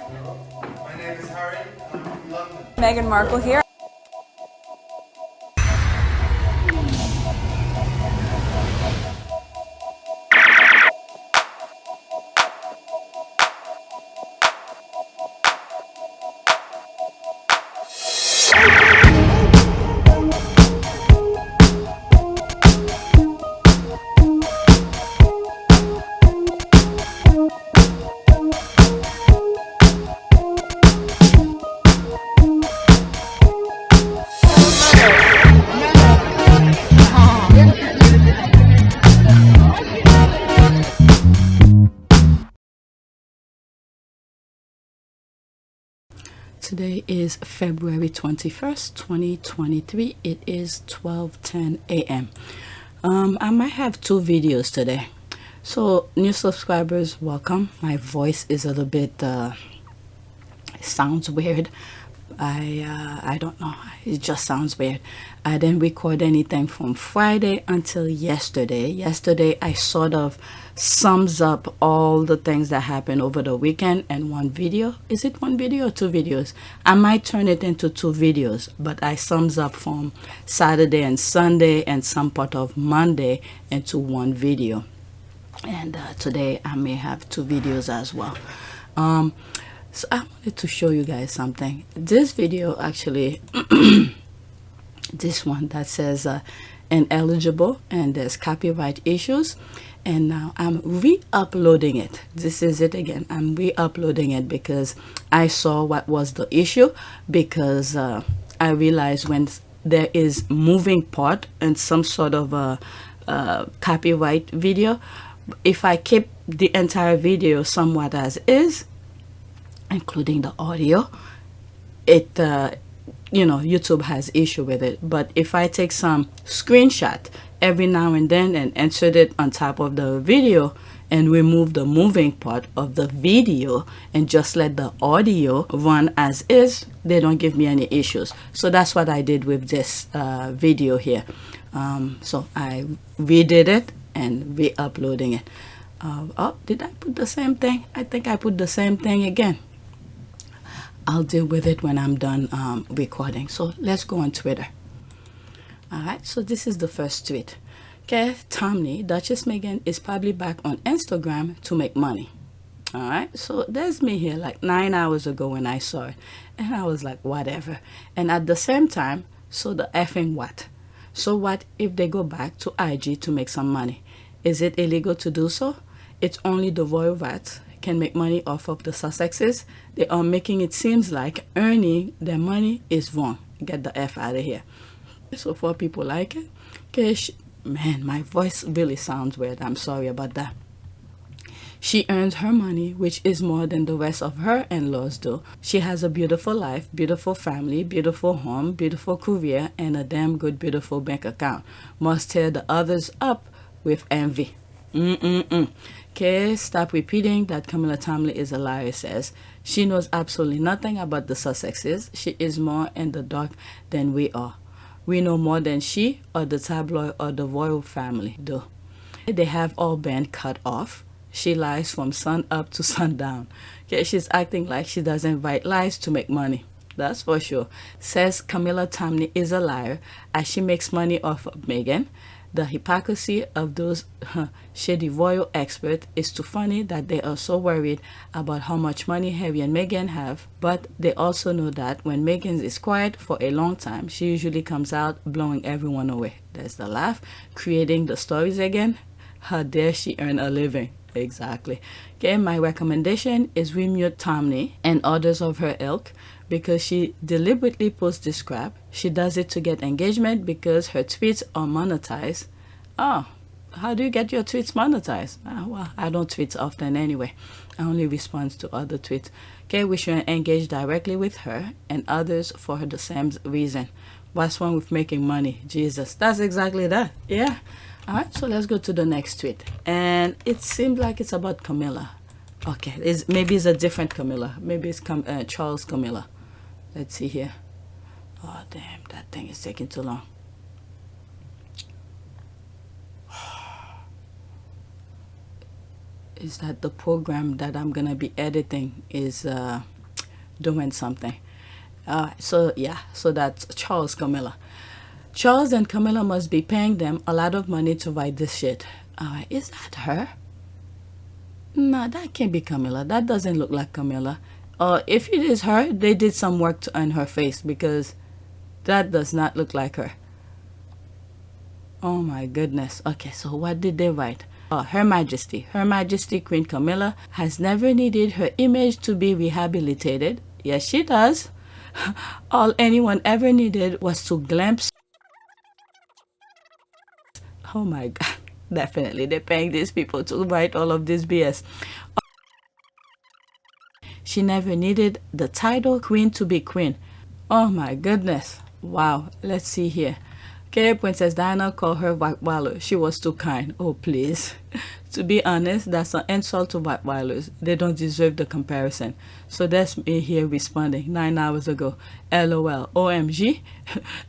My name is Harry. I'm from London. Meghan Markle here. Today is February 21st, 2023. It is 12:10 a.m. I might have two videos today. So new subscribers, welcome. My voice is a little bit sounds weird. I don't know, it just sounds weird. I didn't record anything from Friday until yesterday. I sort of sums up all the things that happened over the weekend in one video. Is it one video or two videos? I might turn it into two videos, but I sums up from Saturday and Sunday and some part of Monday into one video. And today I may have two videos as well. So I wanted to show you guys something. This video actually, this one that says ineligible and there's copyright issues, and now I'm re-uploading it. This is it again. I'm re-uploading it because I saw what was the issue, because I realized when there is moving part and some sort of a copyright video, if I keep the entire video somewhat as is, including the audio, it YouTube has issue with it. But if I take some screenshot every now and then and insert it on top of the video and remove the moving part of the video and just let the audio run as is, they don't give me any issues. So that's what I did with this video here. So I redid it and re-uploading it. Oh, did I put the same thing? I think I put the same thing again. I'll deal with it when I'm done recording. So let's go on Twitter. All right, so this is the first tweet. Okay, Tommy, Duchess Meghan is probably back on Instagram to make money. All right, so there's me here like 9 hours ago when I saw it, and I was like, whatever. And at the same time, so the effing what? So what if they go back to IG to make some money? Is it illegal to do so? It's only the royal rats can make money off of the Sussexes. They are making it seems like earning their money is wrong. Get the F out of here. So for people like it, okay, man, my voice really sounds weird. I'm sorry about that. She earns her money, which is more than the rest of her in-laws do. She has a beautiful life, beautiful family, beautiful home, beautiful career, and a damn good, beautiful bank account. Must tear the others up with envy. Okay, stop repeating that Camilla Tomlin is a liar, says. She knows absolutely nothing about the Sussexes. She is more in the dark than we are. We know more than she or the tabloid or the royal family do. They have all been cut off. She lies from sun up to sundown. Okay, she's acting like she doesn't write lies to make money. That's for sure. Says Camilla Tomlin is a liar as she makes money off of Meghan. The hypocrisy of those shady royal experts is too funny that they are so worried about how much money Harry and Meghan have, but they also know that when Meghan is quiet for a long time, she usually comes out blowing everyone away. There's the laugh, creating the stories again. How dare she earn a living? Exactly. Okay, my recommendation is we mute Tomlin and others of her ilk, because she deliberately posts this crap. She does it to get engagement because her tweets are monetized. Oh, how do you get your tweets monetized? Well, I don't tweet often anyway. I only respond to other tweets. Okay, we should engage directly with her and others for the same reason. What's wrong with making money? Jesus, that's exactly that. Yeah. All right, so let's go to the next tweet. And it seemed like it's about Camilla. Okay, maybe it's a different Camilla. Maybe it's Charles Camilla. Let's see here. Oh, damn, that thing is taking too long. Is that the program that I'm gonna be editing is doing something. So yeah, so that's Charles, Camilla. Charles and Camilla must be paying them a lot of money to write this shit. Is that her? No, that can't be Camilla. That doesn't look like Camilla. If it is her, they did some work on her face, because that does not look like her. Oh my goodness. Okay, so what did they write? Her Majesty. Her Majesty Queen Camilla has never needed her image to be rehabilitated. Yes, she does. All anyone ever needed was to glimpse. Oh my God. Definitely, they're paying these people to write all of this BS. She never needed the title Queen to be Queen. Oh my goodness. Wow. Let's see here. Okay, Princess Diana called her Rottweiler. She was too kind. Oh, please. To be honest, that's an insult to Rottweilers. They don't deserve the comparison. So that's me here responding 9 hours ago. LOL. OMG.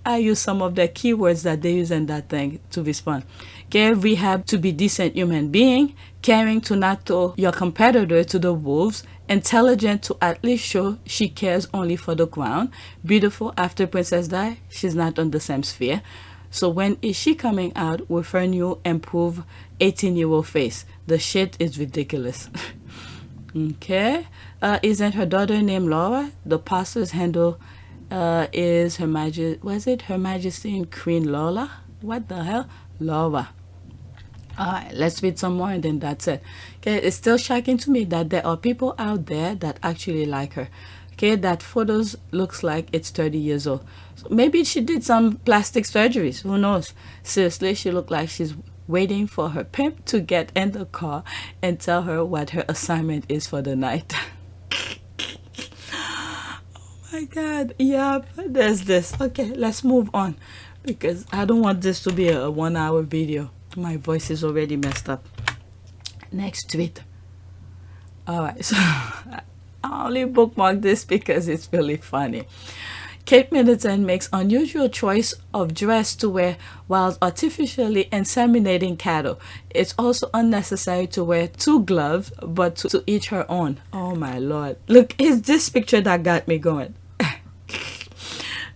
I use some of the keywords that they use in that thing to respond. Okay, rehab to be decent human being. Caring to not throw your competitor to the wolves. Intelligent to at least show she cares only for the crown. Beautiful after Princess Di. She's not on the same sphere. So when is she coming out with her new improved 18-year-old face? The shit is ridiculous. Okay. Isn't her daughter named Laura? The pastor's handle is Her Majesty. Was it Her Majesty and Queen Lola? What the hell? Laura. Alright, let's read some more and then that's it. Okay, it's still shocking to me that there are people out there that actually like her. Okay, that photos looks like it's 30 years old. So maybe she did some plastic surgeries. Who knows? Seriously, she looked like she's waiting for her pimp to get in the car and tell her what her assignment is for the night. Oh my God. Yep, there's this. Okay, let's move on because I don't want this to be a 1 hour video. My voice is already messed up. Next tweet. Alright, so I only bookmarked this because it's really funny. Kate Middleton makes unusual choice of dress to wear while artificially inseminating cattle. It's also unnecessary to wear 2 gloves, but to each her own. Oh my Lord. Look, it's this picture that got me going.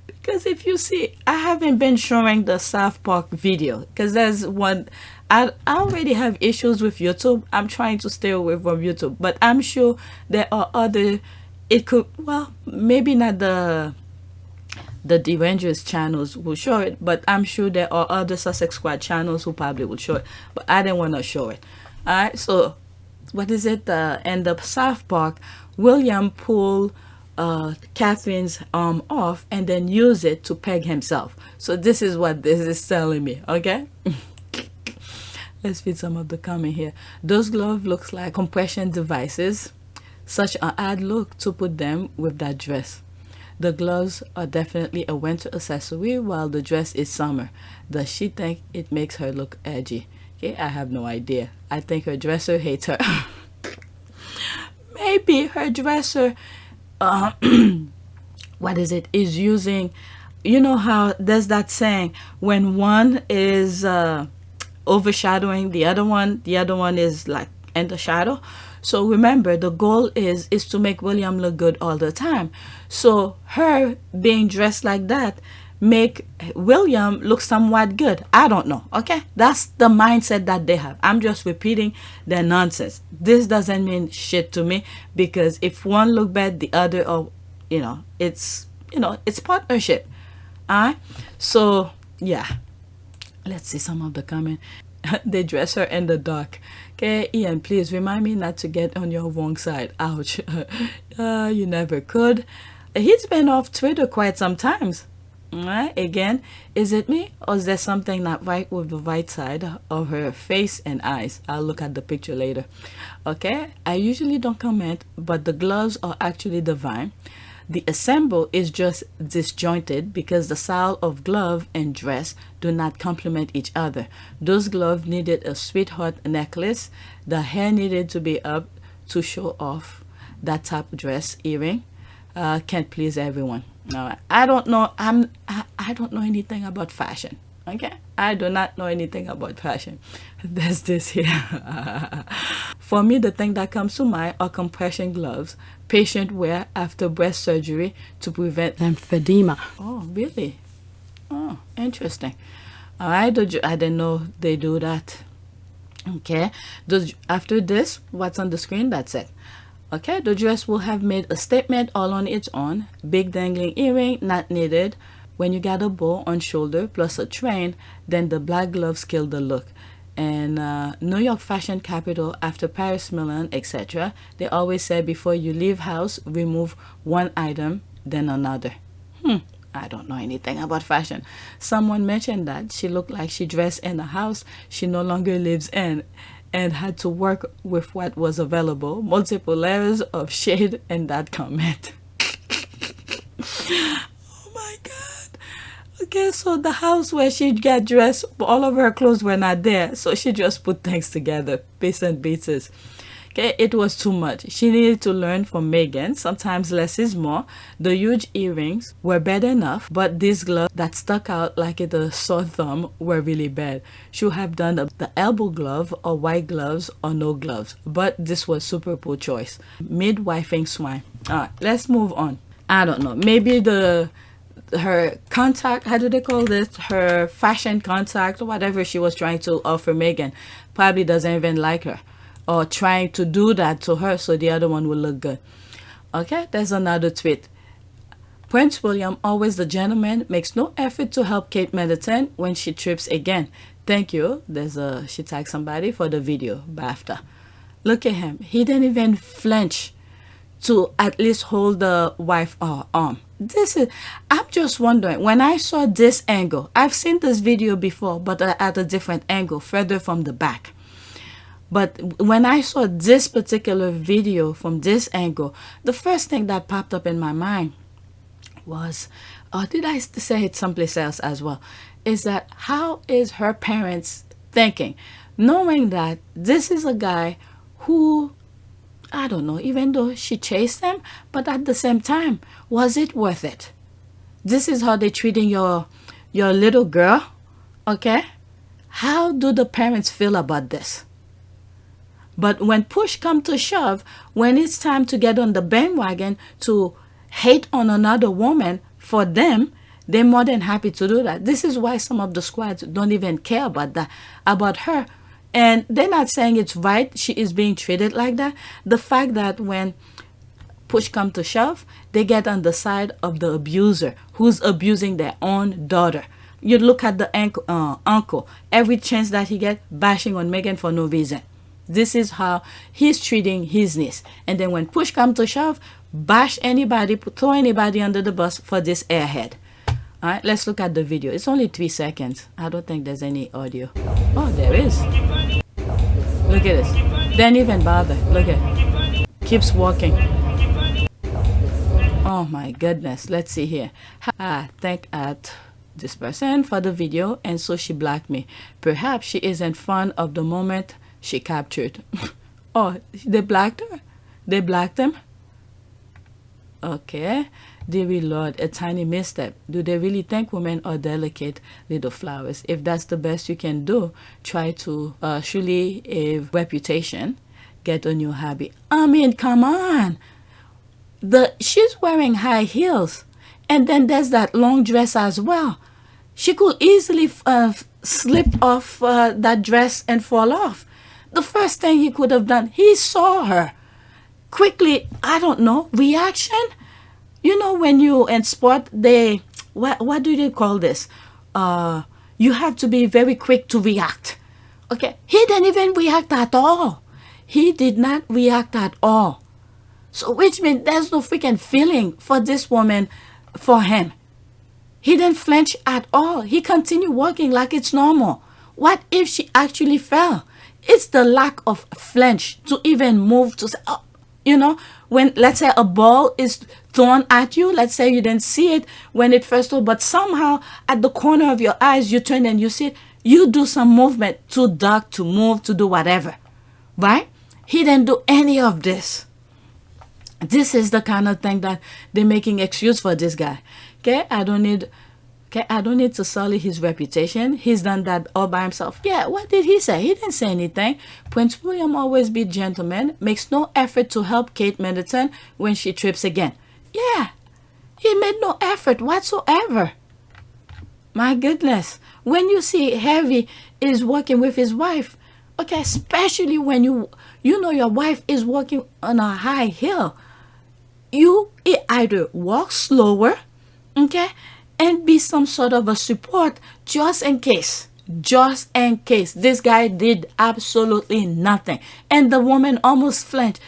Because if you see, I haven't been showing the South Park video because there's one. I already have issues with YouTube. I'm trying to stay away from YouTube, but I'm sure there are other. It could, well, maybe not the Derangers channels will show it, but I'm sure there are other Sussex Squad channels who probably will show it. But I didn't want to show it. All right, so what is it? In the South Park, William pulled Catherine's arm off and then use it to peg himself. So this is what this is telling me. Okay. Let's read some of the comment here. Those gloves looks like compression devices. Such an odd look to put them with that dress. The gloves are definitely a winter accessory while the dress is summer. Does she think it makes her look edgy? Okay, I have no idea. I think her dresser hates her. Maybe her dresser what is it, is using, you know how there's that saying when one is overshadowing the other one is like in the shadow. So remember, the goal is to make William look good all the time. So her being dressed like that make William look somewhat good. I don't know. Okay, that's the mindset that they have. I'm just repeating their nonsense. This doesn't mean shit to me because if one look bad, the other, or it's partnership. Alright, so yeah, let's see some of the comment. They dress her in the dark. Okay, Ian, please remind me not to get on your wrong side. Ouch. You never could. He's been off Twitter quite some times. Right? Again, is it me or is there something not right with the right side of her face and eyes? I'll look at the picture later. Okay, I usually don't comment, but the gloves are actually divine. The assemble is just disjointed because the style of glove and dress do not complement each other. Those gloves needed a sweetheart necklace. The hair needed to be up to show off. That top dress earring can't please everyone. No, I don't know. I don't know anything about fashion. Okay, I do not know anything about fashion. There's this here. For me, the thing that comes to mind are compression gloves, patient wear after breast surgery to prevent lymphedema. Oh, really? Oh, interesting. All right, I didn't know they do that. Okay, after this, what's on the screen? That's it. Okay, the dress will have made a statement all on its own. Big dangling earring, not needed. When you got a bow on shoulder plus a train, then the black gloves kill the look. And New York fashion capital after Paris, Milan, etc., they always say before you leave house, remove one item, then another. I don't know anything about fashion. Someone mentioned that she looked like she dressed in a house she no longer lives in and had to work with what was available. Multiple layers of shade in that comment. Oh my God. Okay, so the house where she got dressed, all of her clothes were not there. So she just put things together, bits and pieces. Okay, it was too much. She needed to learn from Megan. Sometimes less is more. The huge earrings were bad enough, but these gloves that stuck out like it a sore thumb were really bad. She would have done the elbow glove or white gloves or no gloves, but this was super poor choice. Midwifing swine. All right, let's move on. I don't know. Maybe her contact, how do they call this? Her fashion contact, whatever she was trying to offer Megan, probably doesn't even like her, or trying to do that to her so the other one will look good. Okay, there's another tweet. Prince William, always the gentleman, makes no effort to help Kate Middleton when she trips again. Thank you. She tagged somebody for the video, BAFTA. Look at him. He didn't even flinch to at least hold the wife's arm. I'm just wondering, when I saw this angle, I've seen this video before, but at a different angle, further from the back. But when I saw this particular video from this angle, the first thing that popped up in my mind was, did I say it someplace else as well, is that how is her parents thinking? Knowing that this is a guy who, I don't know, even though she chased him, but at the same time, was it worth it? This is how they're treating your little girl, okay? How do the parents feel about this? But when push comes to shove, when it's time to get on the bandwagon to hate on another woman, for them, they're more than happy to do that. This is why some of the squads don't even care about that, about her. And they're not saying it's right she is being treated like that. The fact that when push comes to shove, they get on the side of the abuser who's abusing their own daughter. You look at the uncle, every chance that he gets, bashing on Megan for no reason. This is how he's treating his niece. And then when push comes to shove, bash anybody, throw anybody under the bus for this airhead. All right, let's look at the video. It's only 3 seconds. I don't think there's any audio. Oh, there is. Look at this. Didn't even bother. Look at. Keeps walking. Oh my goodness. Let's see here. Thank this person for the video, and so she blocked me. Perhaps she isn't fond of the moment she captured. Oh, they blocked her? They blocked him? Okay. Dear Lord, a tiny misstep. Do they really think women are delicate little flowers? If that's the best you can do, try to surely a reputation, get a new hobby. I mean, come on. She's wearing high heels, and then there's that long dress as well. She could easily slip off that dress and fall off. The first thing he could have done, he saw her. Quickly, I don't know, reaction? You know, when you in sport, what do they call this? You have to be very quick to react. Okay, he didn't even react at all. He did not react at all. So which means there's no freaking feeling for this woman, for him. He didn't flinch at all. He continued walking like it's normal. What if she actually fell? It's the lack of flinch to even move to say, oh, you know, when, let's say, a ball is thrown at you, let's say you didn't see it when it first fell, but somehow at the corner of your eyes, you turn and you see it, you do some movement to duck, to move, to do whatever, right? He didn't do any of this. This is the kind of thing that they're making excuse for this guy. Okay, I don't need Okay, I don't need to sully his reputation. He's done that all by himself. Yeah, what did he say? He didn't say anything. Prince William always be gentleman, makes no effort to help Kate Middleton when she trips again. Yeah, he made no effort whatsoever. My goodness. When you see Harry is working with his wife, okay, especially when you know your wife is walking on a high hill, you either walk slower, okay, and be some sort of a support just in case. Just in case. This guy did absolutely nothing. And the woman almost flinched,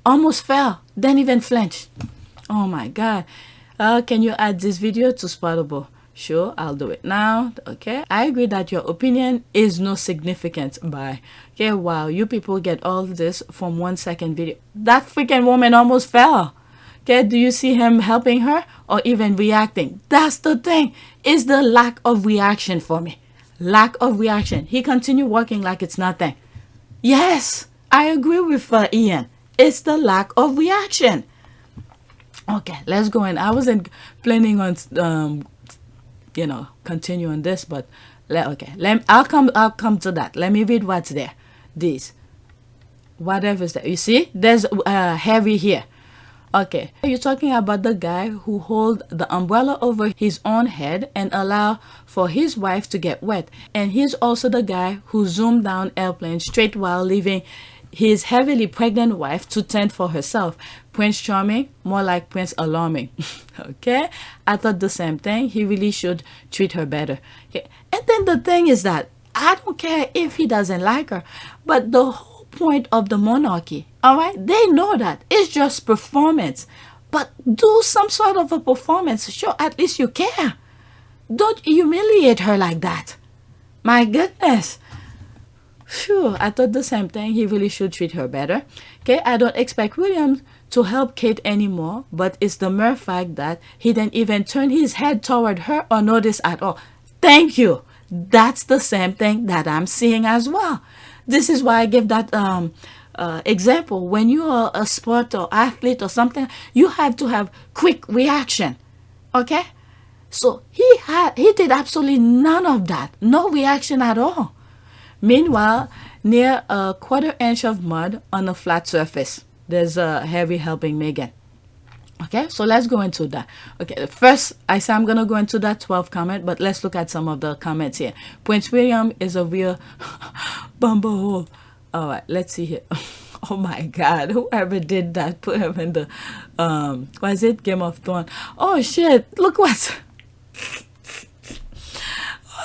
almost fell, then even flinched. Oh my God. Can you add this video to Spottable? Sure, I'll do it now. Okay, I agree that your opinion is no significance. Bye. Okay, wow, you people get all this from 1 second video. That freaking woman almost fell. Okay, do you see him helping her or even reacting? That's the thing, is the lack of reaction for me. Lack of reaction. He continued walking like it's nothing. Yes, I agree with Ian. It's the lack of reaction. Okay, let's go in. I wasn't planning on continue on this, but I'll come to that. Let me read what's there. This, whatever's there, you see there's Harry here. Okay, you're talking about the guy who hold the umbrella over his own head and allow for his wife to get wet, and he's also the guy who zoomed down airplane straight while leaving his heavily pregnant wife to tend for herself. Prince Charming, more like Prince Alarming. Okay, I thought the same thing. He really should treat her better. Okay. And then the thing is that I don't care if he doesn't like her, but the whole point of the monarchy, all right, they know that it's just performance, but do some sort of a performance. Sure, at least you care. Don't humiliate her like that. My goodness. Sure, I thought the same thing. He really should treat her better. Okay, I don't expect William to help Kate anymore, but it's the mere fact that he didn't even turn his head toward her or notice at all. Thank you. That's the same thing that I'm seeing as well. This is why I give that example. When you are a sport or athlete or something, you have to have quick reaction. Okay, so he did absolutely none of that. No reaction at all. Meanwhile, near a 1/4 inch of mud on a flat surface, there's Harry helping Meghan. Okay, so let's go into that. Okay, first, I say I'm going to go into that 12 comment, but let's look at some of the comments here. Prince William is a real bumblehole. All right, let's see here. Oh my God, whoever did that, put him in the, was it Game of Thrones? Oh shit, look what's...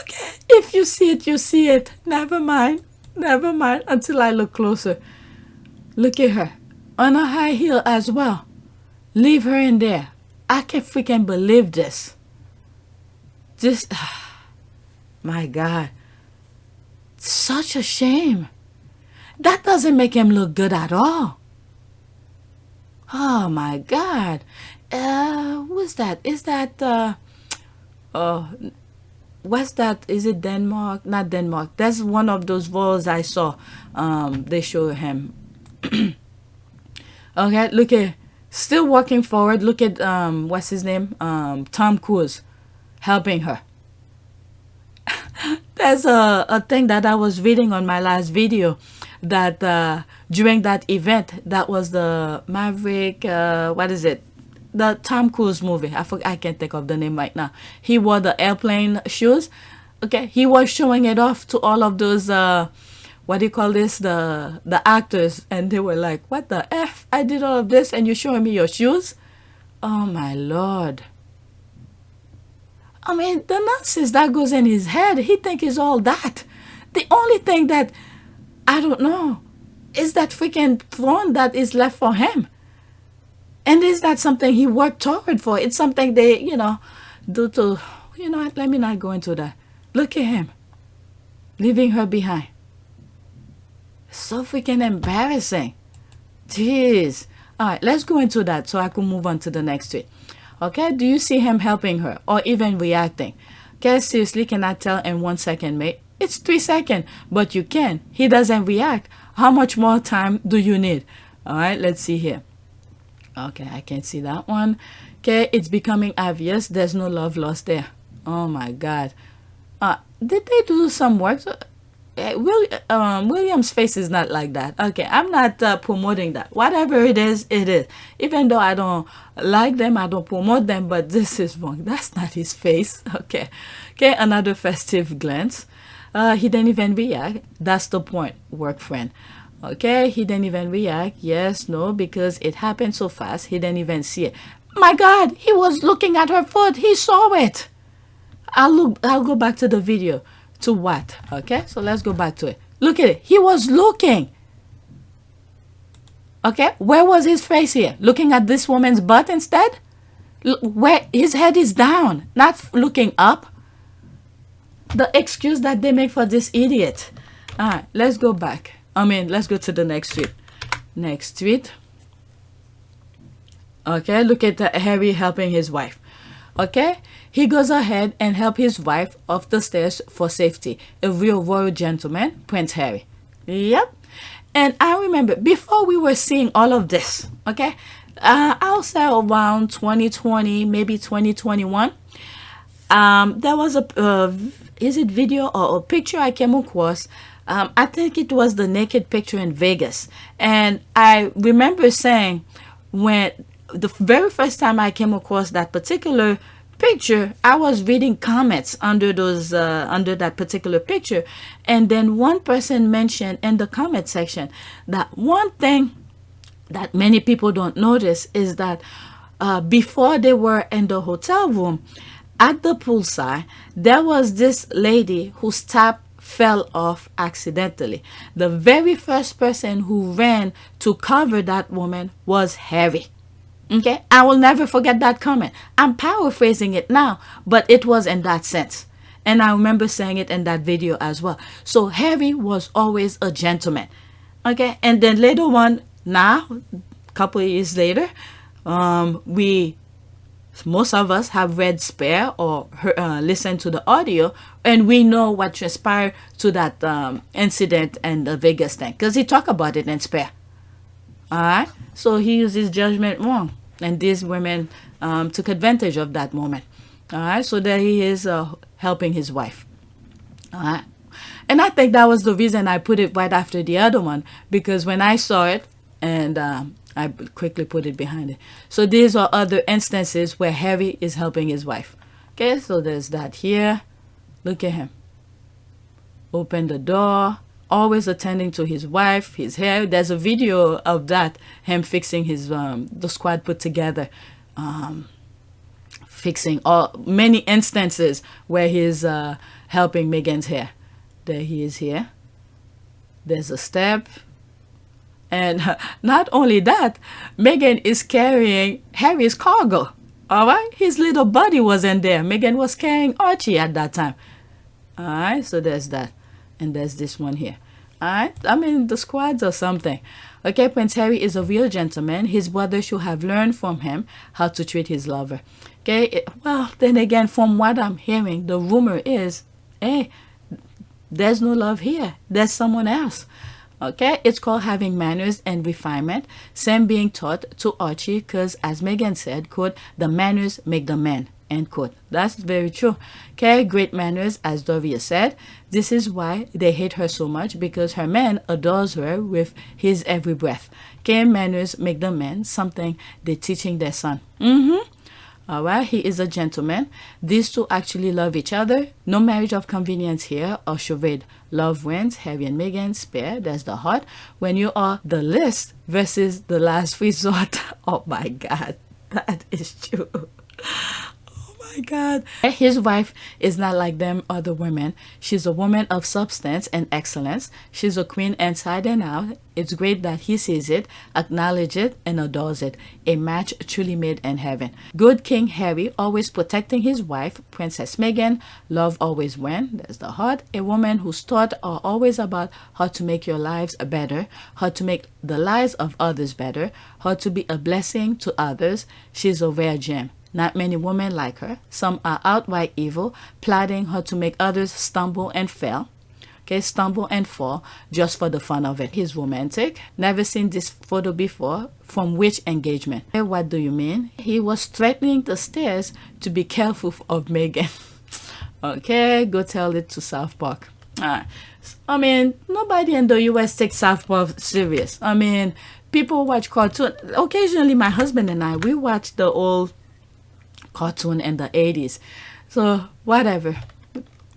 Okay, if you see it, you see it. Never mind until I look closer. Look at her on a high heel as well. Leave her in there. I can't freaking believe this. My God, such a shame. That doesn't make him look good at all. Oh my God. Who's that? Is that what's that? Is it Denmark? Not Denmark. That's one of those roles I saw. They show him. Okay, look at, still walking forward. Look at what's his name? Tom Cruise helping her. There's a thing that I was reading on my last video, that during that event, that was the Maverick, what is it? The Tom Cruise movie. I can't think of the name right now. He wore the airplane shoes. Okay, he was showing it off to all of those what do you call this, the actors, and they were like, what the F, I did all of this and you're showing me your shoes? Oh my Lord. I mean, the nonsense that goes in his head, he think is all that. The only thing that I don't know is that freaking throne that is left for him. And is that something he worked toward for? It's something they, do to, let me not go into that. Look at him, leaving her behind. So freaking embarrassing. Jeez. All right, let's go into that so I can move on to the next tweet. Okay, do you see him helping her or even reacting? Okay, seriously, can I tell in 1 second, mate? It's 3 seconds, but you can. He doesn't react. How much more time do you need? All right, let's see here. Okay, I can't see that one. Okay, it's becoming obvious there's no love lost there. Oh my God. Did they do some work? William's face is not like that. Okay, I'm not promoting that. Whatever it is, it is. Even though I don't like them, I don't promote them, but this is wrong. That's not his face. Okay. Okay, another festive glance. He didn't even react. That's the point, work friend. Okay, he didn't even react. Yes, no, because it happened so fast, he didn't even see it. My God, he was looking at her foot. He saw it. I'll go back to the video. To what? Okay, so let's go back to it. Look at it. He was looking. Okay, where was his face here? Looking at this woman's butt instead? Where his head is down, not looking up. The excuse that they make for this idiot. All right, let's go back. Let's go to the next tweet. Next tweet. Okay, look at Harry helping his wife. Okay, he goes ahead and help his wife off the stairs for safety. A real royal gentleman, Prince Harry. Yep. And I remember before we were seeing all of this, okay, I'll say around 2020, maybe 2021, there was a is it video or a picture I came across. I think it was the naked picture in Vegas, and I remember saying when the very first time I came across that particular picture, I was reading comments under those under that particular picture, and then one person mentioned in the comment section that one thing that many people don't notice is that before they were in the hotel room at the poolside, there was this lady whose tap fell off accidentally. The very first person who ran to cover that woman was Harry. Okay, I will never forget that comment. I'm paraphrasing it now, but it was in that sense. And I remember saying it in that video as well. So Harry was always a gentleman. Okay, and then later on, now, a couple of years later, most of us have read Spare or listened to the audio, and we know what transpired to that incident and the Vegas thing, because he talked about it in Spare. All right, so he used his judgment wrong. And these women took advantage of that moment. All right, so there he is helping his wife. All right, and I think that was the reason I put it right after the other one, because when I saw it, and I quickly put it behind it. So these are other instances where Harry is helping his wife. Okay, so there's that here. Look at him. Open the door. Always attending to his wife, his hair. There's a video of that, him fixing his the squad put together, fixing many instances where he's helping Megan's hair. There he is here. There's a step, and not only that, Megan is carrying Harry's cargo. All right, his little buddy was in there. Megan was carrying Archie at that time. All right, so there's that. And there's this one here. All right, the squads or something. Okay, Prince Harry is a real gentleman. His brother should have learned from him how to treat his lover. Okay, well, then again, from what I'm hearing, the rumor is, hey, there's no love here. There's someone else. Okay, it's called having manners and refinement. Same being taught to Archie, because as Megan said, quote, the manners make the man. End quote. That's very true. Okay, great manners, as Dovia said. This is why they hate her so much, because her man adores her with his every breath. Okay, manners make the man, something they're teaching their son. All right, he is a gentleman. These two actually love each other. No marriage of convenience here or charade. Love wins. Harry and Meghan, Spare. There's the heart. When you are the list versus the last resort. Oh my God, that is true. My God. His wife is not like them other women. She's a woman of substance and excellence. She's a queen inside and out. It's great that he sees it, acknowledges it, and adores it. A match truly made in heaven. Good King Harry, always protecting his wife, Princess Meghan. Love always wins. There's the heart. A woman whose thoughts are always about how to make your lives better, how to make the lives of others better, how to be a blessing to others. She's a rare gem. Not many women like her. Some are outright evil, plotting how to make others stumble and fail. okay, stumble and fall just for the fun of it. He's romantic. Never seen this photo before. From which engagement? What do you mean? He was threatening the stairs to be careful of Megan. Okay, go tell it to South Park. I mean, nobody in the US takes South Park serious. I mean, people watch cartoon. Occasionally, my husband and I, we watch the old cartoon in the 80s. So, whatever.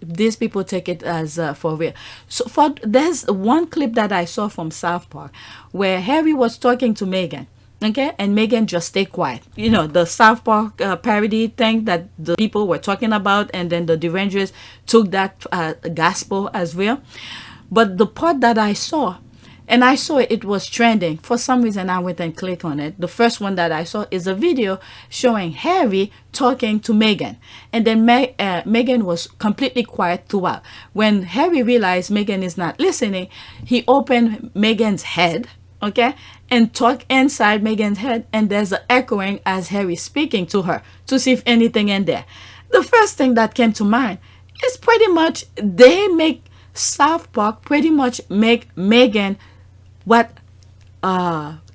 These people take it as for real. So, there's one clip that I saw from South Park where Harry was talking to Megan. Okay, and Megan just stayed quiet. You know, the South Park parody thing that the people were talking about, and then the derangers took that gospel as real. But the part that I saw, and I saw it was trending. For some reason, I went and clicked on it. The first one that I saw is a video showing Harry talking to Megan. And then Megan was completely quiet throughout. When Harry realized Megan is not listening, he opened Megan's head, okay, and talk inside Megan's head, and there's an echoing as Harry speaking to her to see if anything in there. The first thing that came to mind is pretty much they make South Park pretty much make Megan what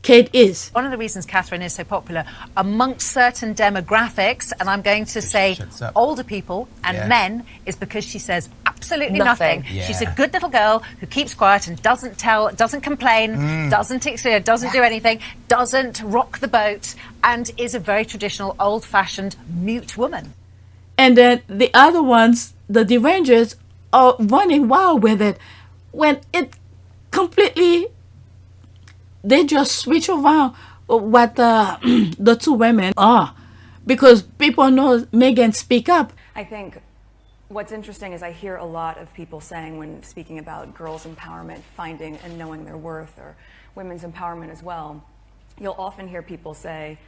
Kate is. One of the reasons Catherine is so popular amongst certain demographics, and I'm going to say older people and men, is because she says absolutely nothing. Yeah. She's a good little girl who keeps quiet and doesn't complain, doesn't do anything, doesn't rock the boat, and is a very traditional, old-fashioned, mute woman. And then the other ones, the derangers, are running wild with it when it completely, they just switch around what the two women are, because people know Megan speak up. I think what's interesting is I hear a lot of people saying, when speaking about girls' empowerment, finding and knowing their worth, or women's empowerment as well, you'll often hear people say,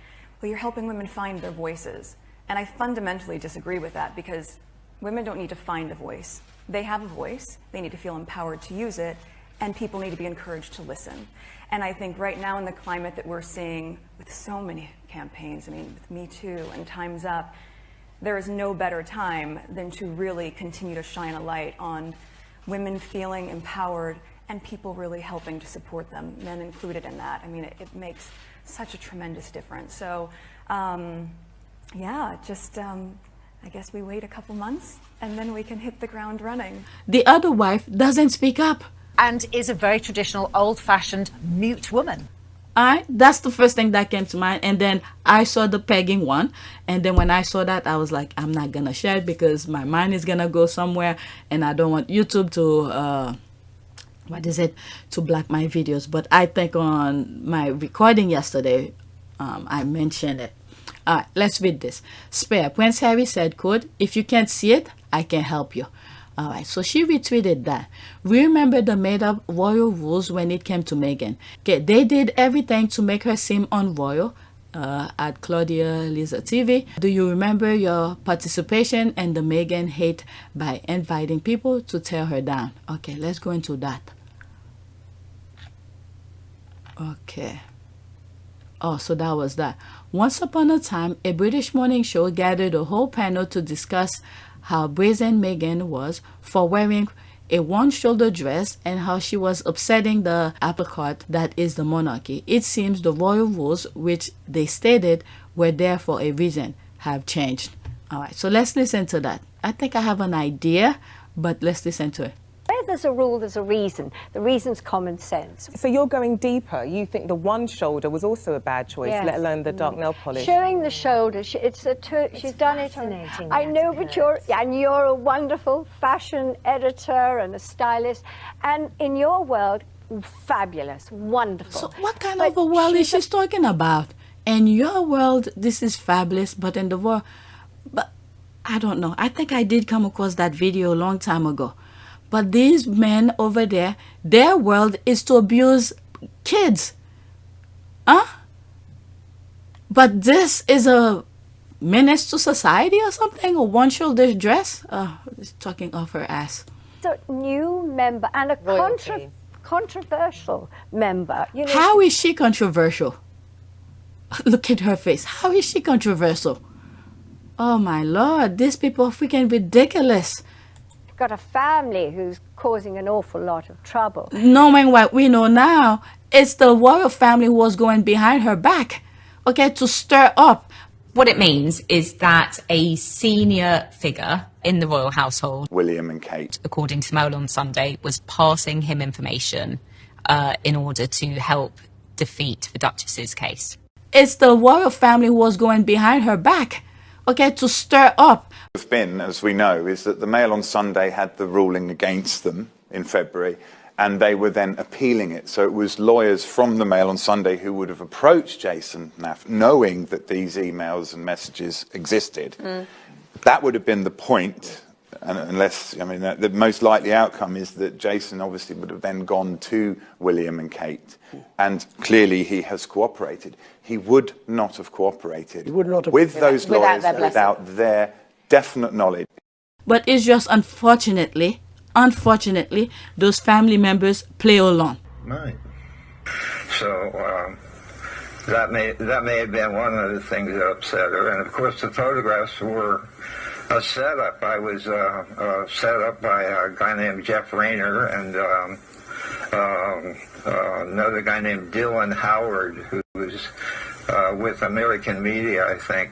well, you're helping women find their voices. And I fundamentally disagree with that, because women don't need to find a voice. They have a voice, they need to feel empowered to use it, and people need to be encouraged to listen. And I think right now in the climate that we're seeing with so many campaigns, I mean, with Me Too and Time's Up, there is no better time than to really continue to shine a light on women feeling empowered and people really helping to support them, men included in that. I mean, it makes such a tremendous difference. So, yeah, just I guess we wait a couple months and then we can hit the ground running. The other wife doesn't speak up. And is a very traditional, old-fashioned, mute woman. That's the first thing that came to mind. And then I saw the pegging one. And then when I saw that, I was like, I'm not going to share it because my mind is going to go somewhere. And I don't want YouTube to, to block my videos. But I think on my recording yesterday, I mentioned it. All right, let's read this. Spare. Prince Harry said, "Code, if you can't see it, I can help you." All right, so she retweeted that. We remember the made-up royal rules when it came to Meghan. Okay, they did everything to make her seem unroyal. At Claudia Lisa TV. Do you remember your participation in the Meghan hate by inviting people to tear her down? Okay, let's go into that. Okay. Oh, so that was that. Once upon a time, a British morning show gathered a whole panel to discuss how brazen Meghan was for wearing a one-shoulder dress and how she was upsetting the apple cart that is the monarchy. It seems the royal rules, which they stated were there for a reason, have changed. All right, so let's listen to that. I think I have an idea, but let's listen to it. Where there's a rule, there's a reason. The reason's common sense. So you're going deeper. You think the one shoulder was also a bad choice, Yes. let alone the dark nail polish. Showing the shoulder, she's done it. I know, but you're a wonderful fashion editor and a stylist, and in your world, fabulous, wonderful. So what kind of a world is she talking about? In your world, this is fabulous, but in the world, but I don't know. I think I did come across that video a long time ago. But these men over there, their world is to abuse kids. Huh? But this is a menace to society or something? A one-shoulder dress? Talking off her ass. A new member and a controversial member. You know, How is she controversial? Look at her face. How is she controversial? Oh my Lord, these people are freaking ridiculous. got a family who's causing an awful lot of trouble. Knowing what we know now, it's the royal family who was going behind her back, okay, to stir up. What it means is that a senior figure in the royal household, William and Kate, according to Mail on Sunday, was passing him information in order to help defeat the Duchess's case. It's the royal family who was going behind her back, okay, to stir up. What's been, as we know, is that the Mail on Sunday had the ruling against them in February, and they were then appealing it. So it was lawyers from the Mail on Sunday who would have approached Jason Naff, knowing that these emails and messages existed. That would have been the point, and unless, I mean, the most likely outcome is that Jason obviously would have then gone to William and Kate, and clearly he has cooperated. He would not have cooperated with those lawyers without their definite knowledge. But it's just unfortunately, those family members play along. Right. So that may have been one of the things that upset her. And of course, the photographs were a setup. I was set up by a guy named Jeff Rayner and another guy named Dylan Howard, who was with American Media, I think.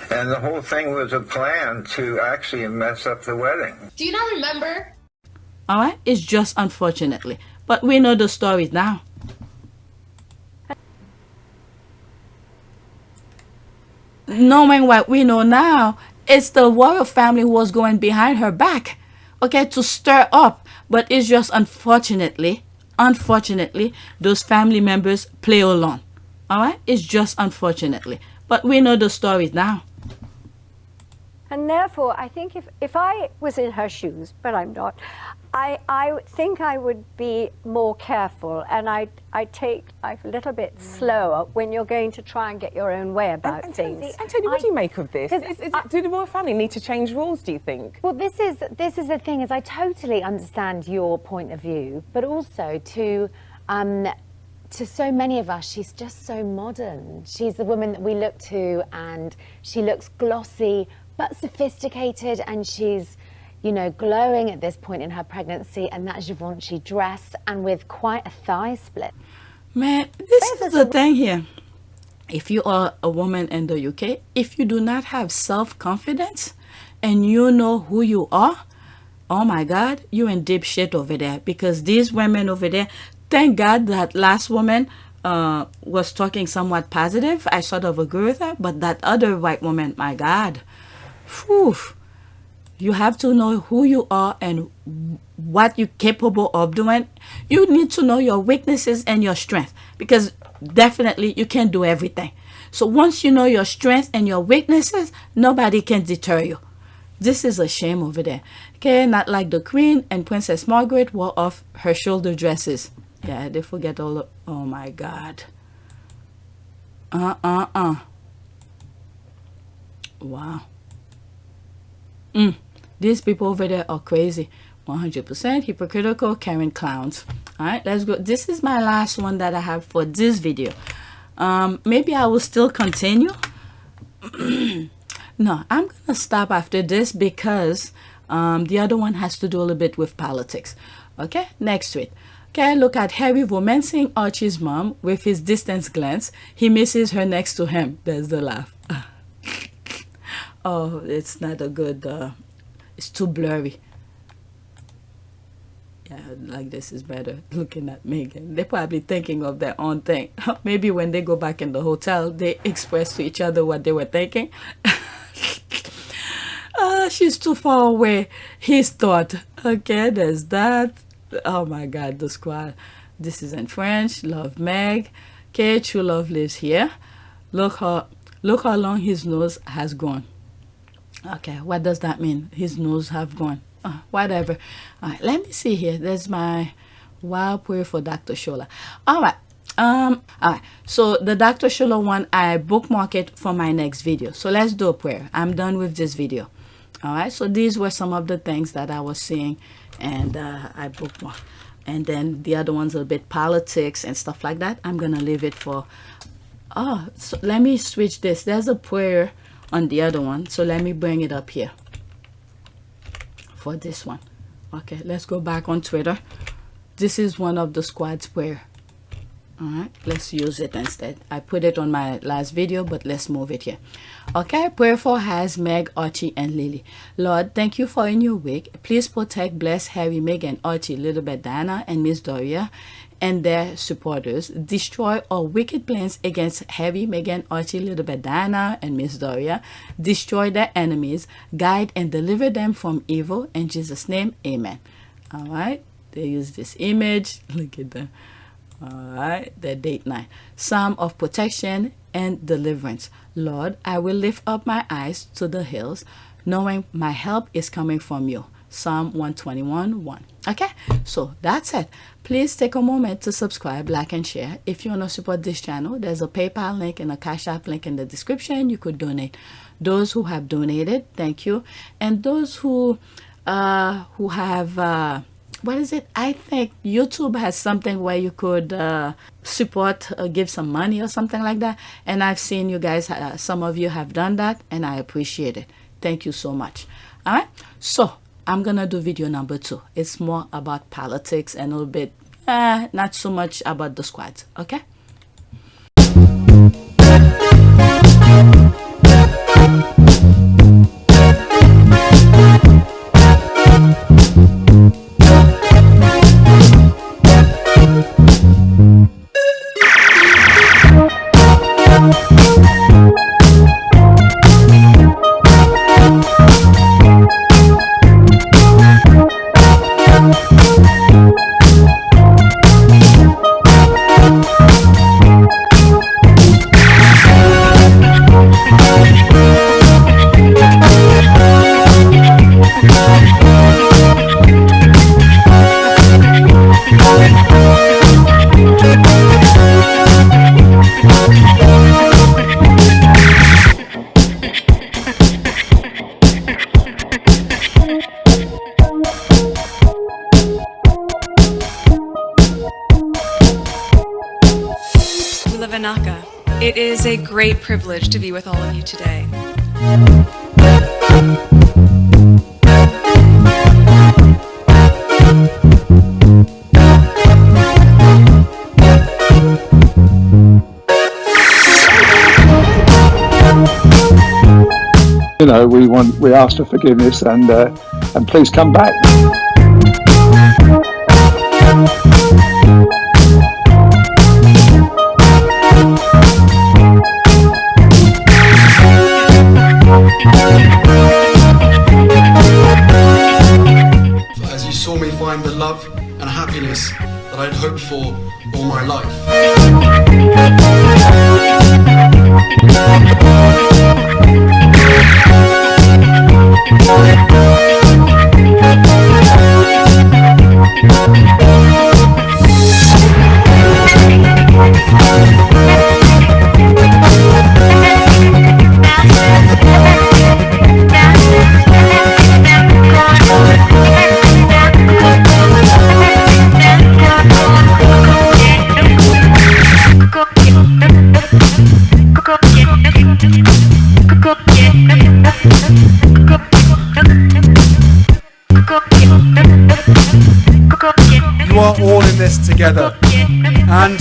And the whole thing was a plan to actually mess up the wedding. Do you not remember? All right, it's just unfortunately, but we know the stories now. Knowing what we know now, it's the royal family who was going behind her back, okay, to stir up. But it's just unfortunately, those family members play along. All right, it's just unfortunately, but we know the stories now. And therefore, I think if I was in her shoes, but I'm not, I think I would be more careful, and I'd take life a little bit slower when you're going to try and get your own way about things. Anthony, what do you make of this? Do the royal family need to change rules, do you think? Well, this is the thing, is I totally understand your point of view, but also to so many of us, she's just so modern. She's the woman that we look to, and she looks glossy but sophisticated, and she's, you know, glowing at this point in her pregnancy, and that Givenchy dress, and with quite a thigh split. Man, this is the thing here. If you are a woman in the UK, if you do not have self-confidence and you know who you are, oh my God, you're in deep shit over there. Because these women over there, thank God that last woman was talking somewhat positive. I sort of agree with her. But that other white woman, my God, whew, you have to know who you are and what you're capable of doing. You need to know your weaknesses and your strength, because definitely you can't do everything. So once you know your strengths and your weaknesses, nobody can deter you. This is a shame over there. Okay, not like the Queen and Princess Margaret wore off her shoulder dresses. Yeah, they forget all of, oh my God. Wow. These people over there are crazy. 100% hypocritical, Karen clowns. All right, let's go. This is my last one that I have for this video. Maybe I will still continue. No, I'm gonna stop after this because the other one has to do a little bit with politics. Okay, next to it. Okay, look at Harry romancing Archie's mom with his distance glance. He misses her next to him. There's the laugh. Oh, it's not a good, it's too blurry. Yeah, like this is better. Looking at Megan, they're probably thinking of their own thing. Maybe when they go back in the hotel, they express to each other what they were thinking. She's too far away. His thought. Okay, there's that. Oh my God, the squad. This is in French. Love Meg. Okay, true love lives here. Look how long his nose has grown. Okay, what does that mean? His nose have grown. Whatever. All right, let me see here. There's my wild prayer for Dr. Shola. All right. So the Dr. Shola one, I bookmark it for my next video. So let's do a prayer. I'm done with this video. All right. So these were some of the things that I was seeing, and I bookmarked. And then the other ones are a bit politics and stuff like that. I'm gonna leave it for. So let me switch this. There's a prayer on the other one, so let me bring it up here for this one. Okay, let's go back on Twitter. This is one of the squad's prayer. All right, let's use it instead. I put it on my last video, but let's move it here. Okay, prayer for has Meg, Archie, and Lily. Lord, thank you for a new week. Please protect, bless Harry, Meg, and Archie, Littlebet Diana, and Miss Doria, and their supporters. Destroy all wicked plans against Harry, Meghan, Archie, Littlebet Diana, and Miss Doria. Destroy their enemies. Guide and deliver them from evil. In Jesus' name, amen. All right, they use this image. Look at them. All right, the date 9. Psalm of protection and deliverance. Lord, I will lift up my eyes to the hills, knowing my help is coming from you. Psalm 121:1. Okay, so that's it. Please take a moment to subscribe, like, and share. If you want to support this channel, there's a PayPal link and a Cash App link in the description. You could donate. Those who have donated, thank you. And those who have what is it? I think YouTube has something where you could support or give some money or something like that. And I've seen you guys, some of you have done that, and I appreciate it. Thank you so much. All right. So I'm going to do video number 2. It's more about politics and a little bit, not so much about the squads. Okay. It is a great privilege to be with all of you today. You know, we ask for forgiveness and please come back. As you saw me find the love and happiness that I'd hoped for all my life. You are all in this together, and